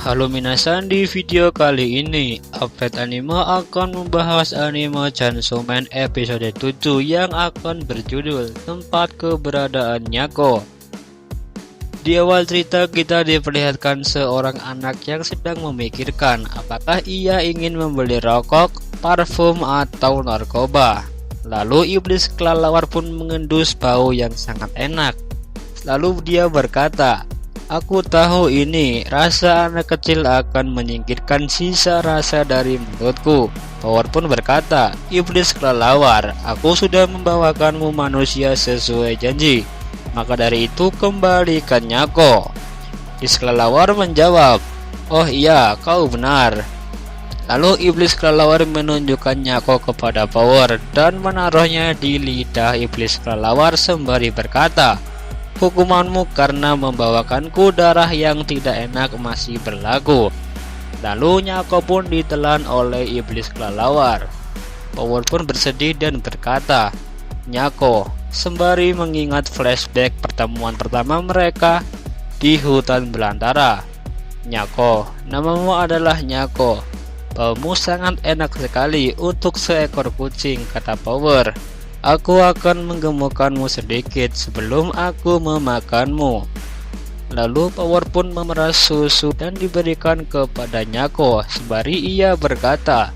Halo minasan, di video kali ini Update Anime akan membahas anime Chainsaw Man episode 7 yang akan berjudul Tempat Keberadaan Nyako. Di awal cerita kita diperlihatkan seorang anak yang sedang memikirkan apakah ia ingin membeli rokok, parfum, atau narkoba. Lalu iblis kelelawar pun mengendus bau yang sangat enak. Lalu dia berkata, "Aku tahu ini, rasa anak kecil akan menyingkirkan sisa rasa dari mulutku." Power pun berkata, "Iblis kelelawar, aku sudah membawakanmu manusia sesuai janji. Maka dari itu kembalikan Nyako." Iblis kelelawar menjawab, "Oh iya, kau benar." Lalu iblis kelelawar menunjukkan Nyako kepada Power dan menaruhnya di lidah iblis kelelawar sembari berkata, "Hukumanmu karena membawakanku darah yang tidak enak masih berlaku." Lalu Nyako pun ditelan oleh iblis kelelawar. Power pun bersedih dan berkata, "Nyako," sembari mengingat flashback pertemuan pertama mereka di hutan belantara. "Nyako, namamu adalah Nyako. Baumu sangat enak sekali untuk seekor kucing," kata Power. "Aku akan menggemukkanmu sedikit sebelum aku memakanmu." Lalu Power pun memeras susu dan diberikan kepada Nyako sembari ia berkata,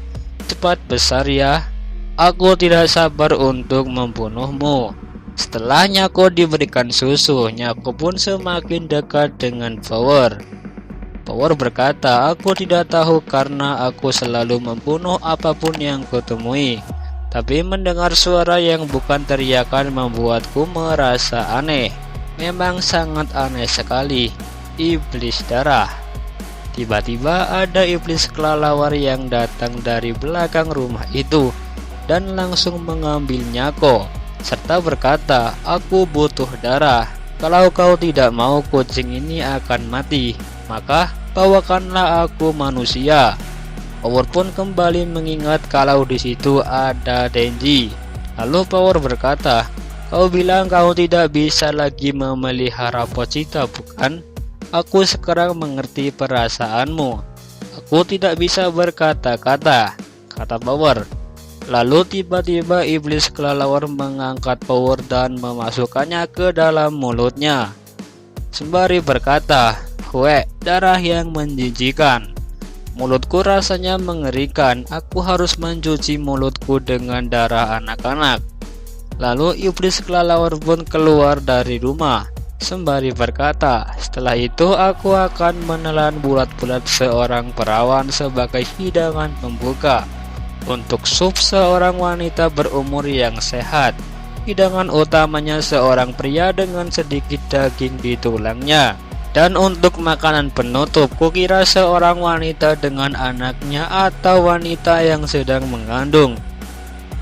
"Cepat besar ya, aku tidak sabar untuk membunuhmu." Setelah Nyako diberikan susu, Nyako pun semakin dekat dengan Power. Power berkata, "Aku tidak tahu karena aku selalu membunuh apapun yang kutemui. Tapi mendengar suara yang bukan teriakan membuatku merasa aneh. Memang sangat aneh sekali. Iblis darah." Tiba-tiba ada iblis kelelawar yang datang dari belakang rumah itu dan langsung mengambil Nyako serta berkata, "Aku butuh darah. Kalau kau tidak mau kucing ini akan mati, maka bawakanlah aku manusia." Power pun kembali mengingat kalau di situ ada Denji. Lalu Power berkata, "Kau bilang kau tidak bisa lagi memelihara Pochita, bukan? Aku sekarang mengerti perasaanmu. Aku tidak bisa berkata-kata," kata Power. Lalu tiba-tiba iblis kelelawar mengangkat Power dan memasukkannya ke dalam mulutnya sembari berkata, "Hue, darah yang menjijikan. Mulutku rasanya mengerikan. Aku harus mencuci mulutku dengan darah anak-anak." Lalu iblis kelelawar pun keluar dari rumah sembari berkata, "Setelah itu aku akan menelan bulat-bulat seorang perawan sebagai hidangan pembuka untuk sup seorang wanita berumur yang sehat. Hidangan utamanya seorang pria dengan sedikit daging di tulangnya. Dan untuk makanan penutup, kukira seorang wanita dengan anaknya atau wanita yang sedang mengandung."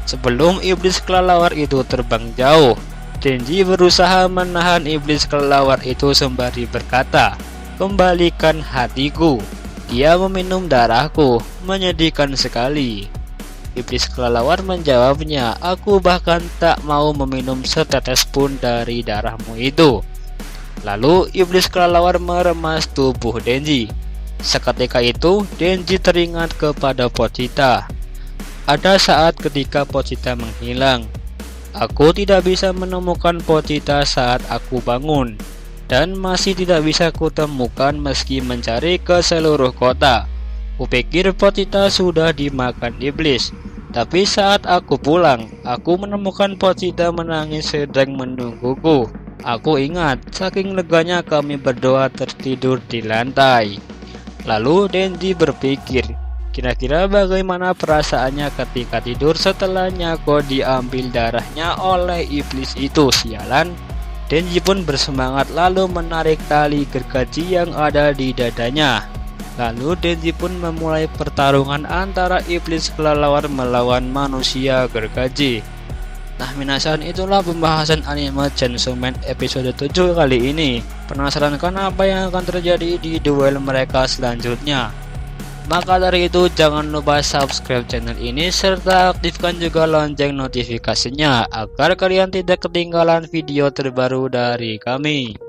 Sebelum iblis kelelawar itu terbang jauh, Denji berusaha menahan iblis kelelawar itu sembari berkata, "Kembalikan hatiku. Dia meminum darahku. Menyedihkan sekali." Iblis kelelawar menjawabnya, "Aku bahkan tak mau meminum setetes pun dari darahmu itu." Lalu iblis kelelawar meremas tubuh Denji. Seketika itu Denji teringat kepada Pochita. Ada saat ketika Pochita menghilang. Aku tidak bisa menemukan Pochita saat aku bangun, dan masih tidak bisa kutemukan meski mencari ke seluruh kota. Kupikir Pochita sudah dimakan iblis. Tapi saat aku pulang, aku menemukan Pochita menangis sedang menungguku. Aku ingat, saking leganya kami berdua tertidur di lantai." Lalu Denji berpikir, kira-kira bagaimana perasaannya ketika tidur setelah Nyako diambil darahnya oleh iblis itu. Sialan. Denji pun bersemangat lalu menarik tali gergaji yang ada di dadanya. Lalu Denji pun memulai pertarungan antara iblis kelelawar melawan manusia gergaji. Nah minasan, itulah pembahasan anime Chainsaw Man episode 7 kali ini. Penasaran kan apa yang akan terjadi di duel mereka selanjutnya? Maka dari itu jangan lupa subscribe channel ini serta aktifkan juga lonceng notifikasinya agar kalian tidak ketinggalan video terbaru dari kami.